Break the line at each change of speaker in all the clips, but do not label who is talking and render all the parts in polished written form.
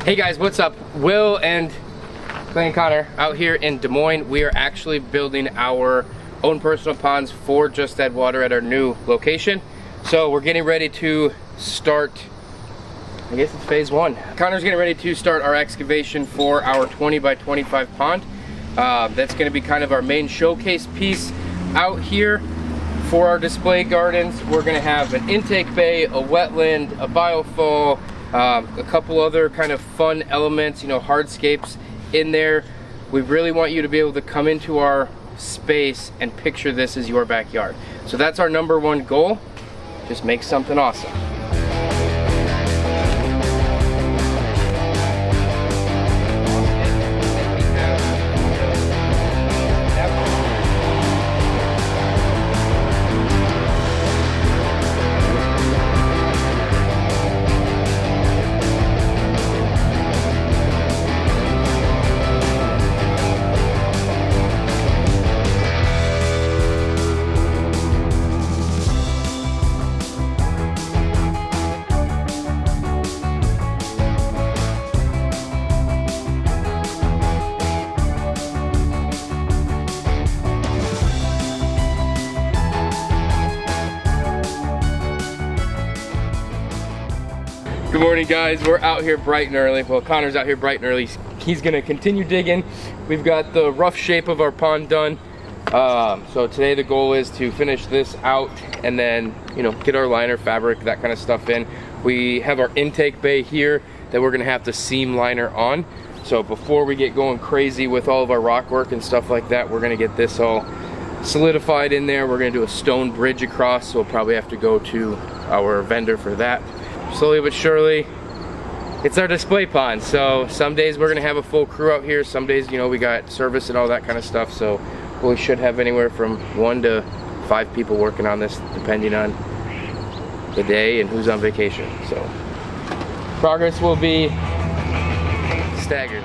Hey guys, what's up? Will and Clay and Connor out here in Des Moines. We are actually building our own personal ponds for Just Add Water at our new location. So we're getting ready to start, I guess it's phase one. Connor's getting ready to start our excavation for our 20 by 25 pond. That's gonna be kind of our main showcase piece out here for our display gardens. We're gonna have an intake bay, a wetland, a biofall, a couple other kind of fun elements, you know, hardscapes in there. We really want you to be able to come into our space and picture this as your backyard. So that's our number one goal. Just make something awesome. Good morning guys, we're out here bright and early. Well, Connor's out here bright and early. He's gonna continue digging. We've got the rough shape of our pond done. So today the goal is to finish this out and then, you know, get our liner, fabric, that kind of stuff in. We have our intake bay here that we're gonna have to seam liner on. So before we get going crazy with all of our rock work and stuff like that, we're gonna get this all solidified in there. We're gonna do a stone bridge across, so we'll probably have to go to our vendor for that. Slowly but surely, it's our display pond. So some days we're gonna have a full crew out here. Some days, you know, we got service and all that kind of stuff. So we should have anywhere from 1 to 5 people working on this, depending on the day and who's on vacation. So progress will be staggered.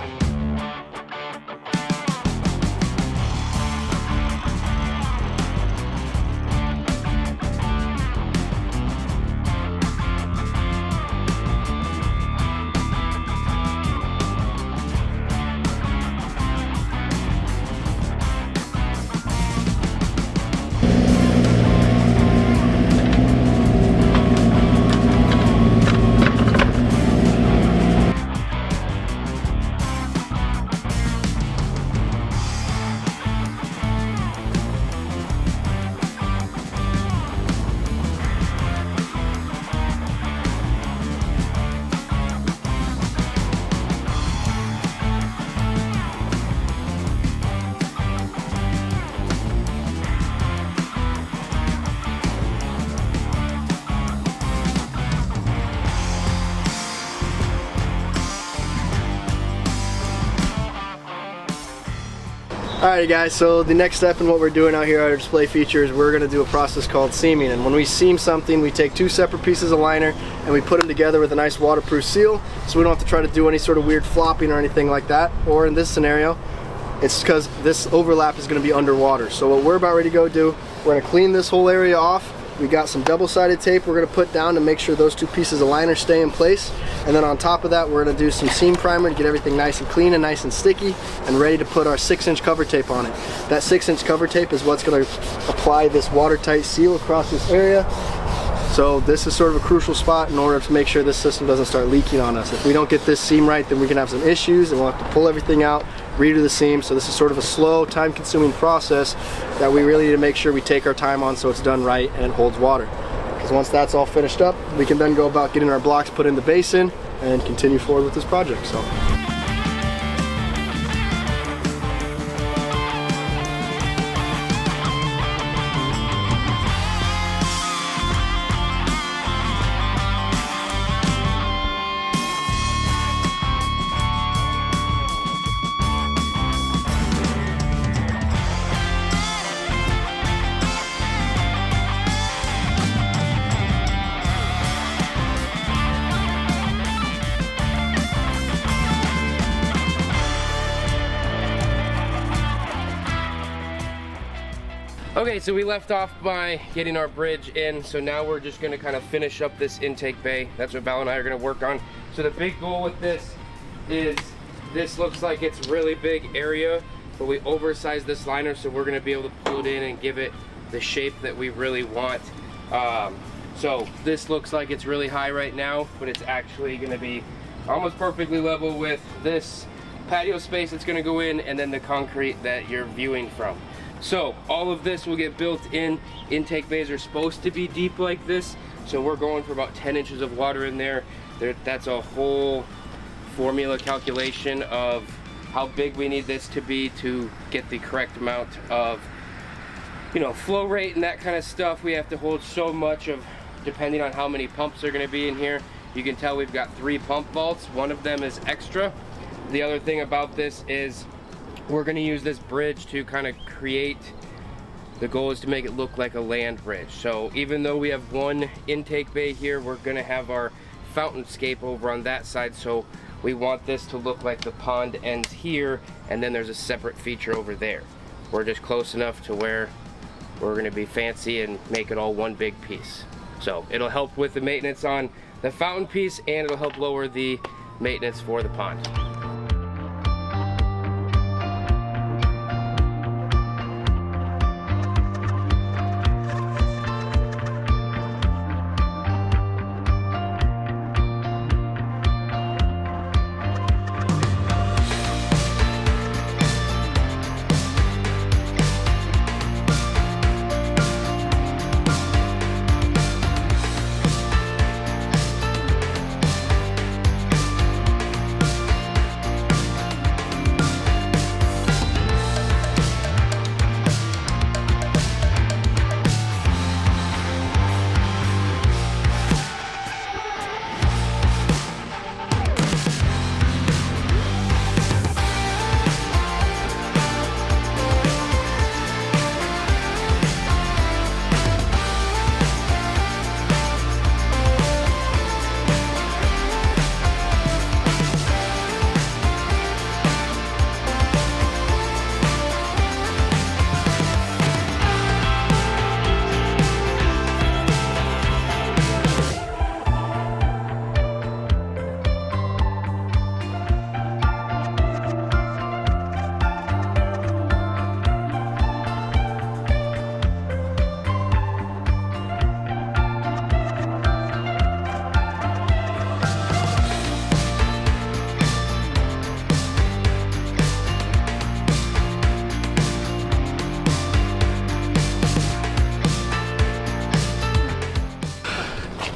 Alright guys, so the next step in what we're doing out here at our display features, we're going to do a process called seaming. And when we seam something, we take 2 separate pieces of liner and we put them together with a nice waterproof seal, so we don't have to try to do any sort of weird flopping or anything like that. Or in this scenario, it's because this overlap is going to be underwater. So what we're about ready to go do, we're going to clean this whole area off. We got some double-sided tape we're going to put down to make sure those 2 pieces of liner stay in place. And then on top of that, we're going to do some seam primer to get everything nice and clean and nice and sticky and ready to put our 6-inch cover tape on it. That 6-inch cover tape is what's going to apply this watertight seal across this area. So this is sort of a crucial spot in order to make sure this system doesn't start leaking on us. If we don't get this seam right, then we can have some issues and we'll have to pull everything out, redo the seam. So this is sort of a slow, time-consuming process that we really need to make sure we take our time on so it's done right and it holds water. Because once that's all finished up, we can then go about getting our blocks put in the basin and continue forward with this project. So.
Okay, so we left off by getting our bridge in, so now we're just gonna kind of finish up this intake bay. That's what Val and I are gonna work on. So the big goal with this is this looks like it's really big area, but we oversized this liner, so we're gonna be able to pull it in and give it the shape that we really want. So this looks like it's really high right now, but it's actually gonna be almost perfectly level with this patio space that's gonna go in, and then the concrete that you're viewing from. So all of this will get built in. Intake bays are supposed to be deep like this, so we're going for about 10 inches of water in there. That's a whole formula calculation of how big we need this to be to get the correct amount of, you know, flow rate and that kind of stuff. We have to hold so much of, depending on how many pumps are going to be in here. You can tell we've got 3 pump vaults. One of them is extra. The other thing about this is we're going to use this bridge to kind of create, the goal is to make it look like a land bridge. So even though we have one intake bay here, we're going to have our fountainscape over on that side. So we want this to look like the pond ends here, and then there's a separate feature over there. We're just close enough to where we're going to be fancy and make it all one big piece. So it'll help with the maintenance on the fountain piece, and it'll help lower the maintenance for the pond.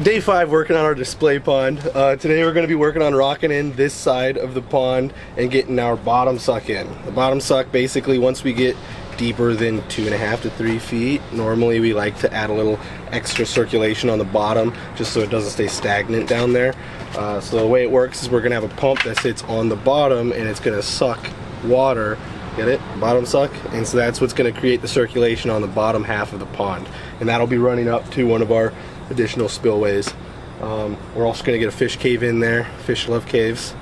Day 5 working on our display pond. Today we're going to be working on rocking in this side of the pond and getting our bottom suck in. The bottom suck, basically, once we get deeper than 2.5 to 3 feet, normally we like to add a little extra circulation on the bottom just so it doesn't stay stagnant down there. So the way it works is we're going to have a pump that sits on the bottom, and it's going to suck water. Get it? Bottom suck. And so that's what's going to create the circulation on the bottom half of the pond, and that'll be running up to one of our additional spillways. We're also going to get a fish cave in there. Fish love caves.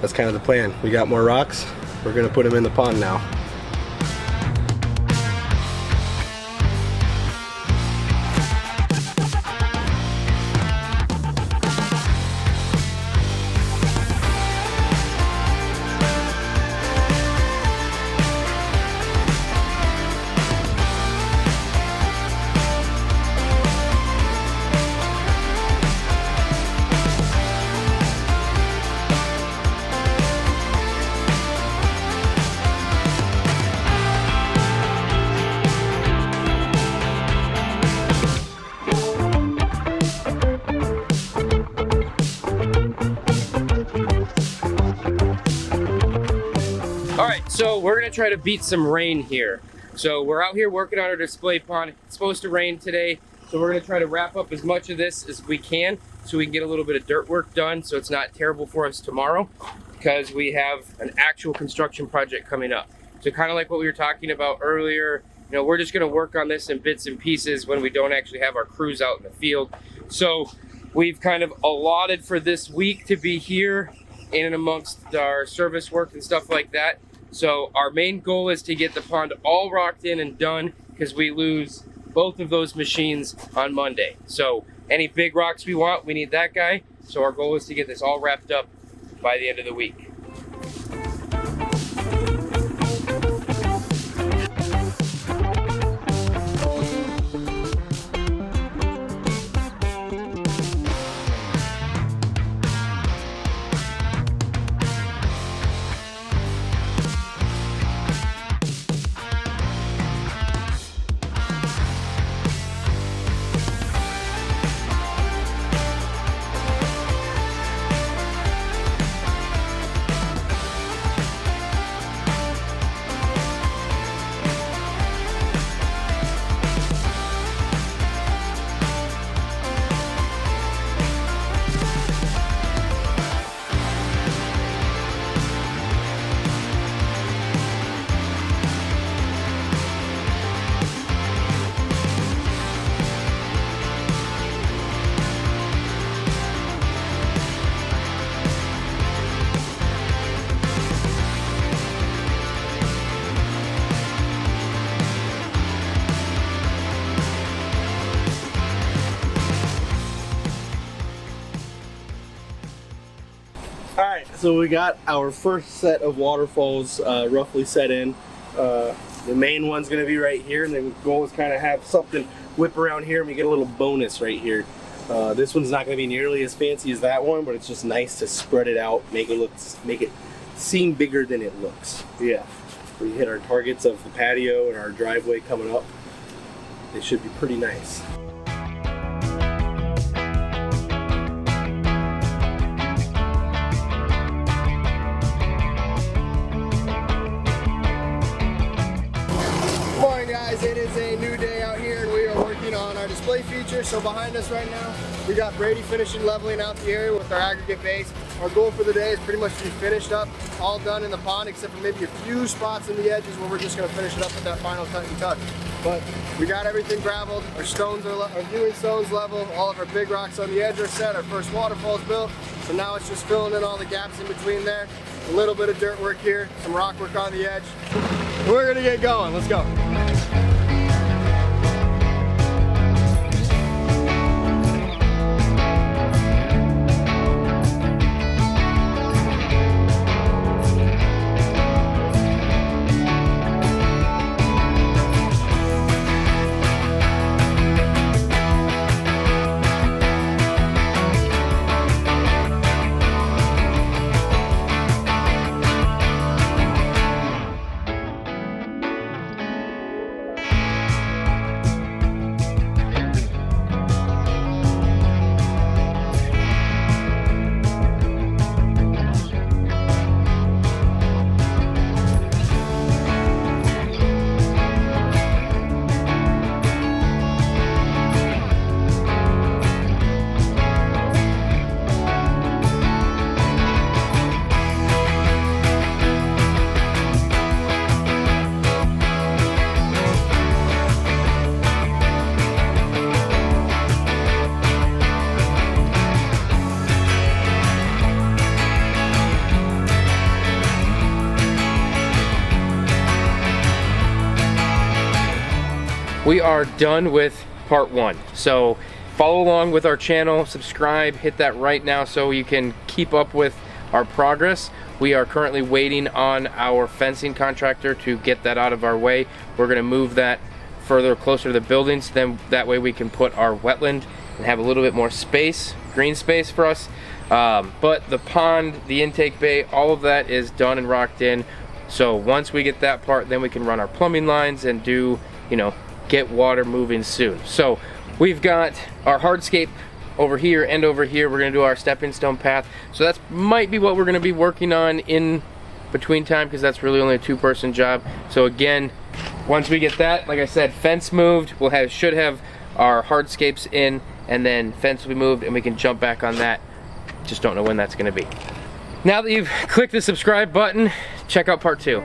That's kind of the plan. We got more rocks. We're going to put them in the pond now.
So we're gonna try to beat some rain here. So we're out here working on our display pond. It's supposed to rain today, so we're gonna try to wrap up as much of this as we can so we can get a little bit of dirt work done so it's not terrible for us tomorrow, because we have an actual construction project coming up. So kind of like what we were talking about earlier, you know, we're just gonna work on this in bits and pieces when we don't actually have our crews out in the field. So we've kind of allotted for this week to be here in and amongst our service work and stuff like that. So our main goal is to get the pond all rocked in and done, because we lose both of those machines on Monday. So any big rocks we want, we need that guy. So our goal is to get this all wrapped up by the end of the week.
Alright, so we got our first set of waterfalls roughly set in. The main one's going to be right here, and the goal is kind of have something whip around here and we get a little bonus right here. This one's not going to be nearly as fancy as that one, but it's just nice to spread it out, make it seem bigger than it looks. Yeah, we hit our targets of the patio and our driveway coming up. They should be pretty nice.
It is a new day out here and we are working on our display feature. So behind us right now, we got Brady finishing leveling out the area with our aggregate base. Our goal for the day is pretty much to be finished up, all done in the pond except for maybe a few spots in the edges where we're just going to finish it up with that final cut and tuck. But we got everything graveled, our stones are our viewing stones level, all of our big rocks on the edge are set, our first waterfall's built. So now it's just filling in all the gaps in between there. A little bit of dirt work here, some rock work on the edge. We're gonna get going, let's go.
We are done with part one. So follow along with our channel, subscribe, hit that right now so you can keep up with our progress. We are currently waiting on our fencing contractor to get that out of our way. We're gonna move that further closer to the buildings, then that way we can put our wetland and have a little bit more space, green space for us. But the pond, the intake bay, all of that is done and rocked in. So once we get that part, then we can run our plumbing lines and do, you know, get water moving soon. So we've got our hardscape over here and over here. We're gonna do our stepping stone path. So that's might be what we're gonna be working on in between time, because that's really only a two-person job. So again, once we get that, like I said, fence moved, we'll should have our hardscapes in, and then fence will be moved and we can jump back on that. Just don't know when that's gonna be. Now that you've clicked the subscribe button, check out part two.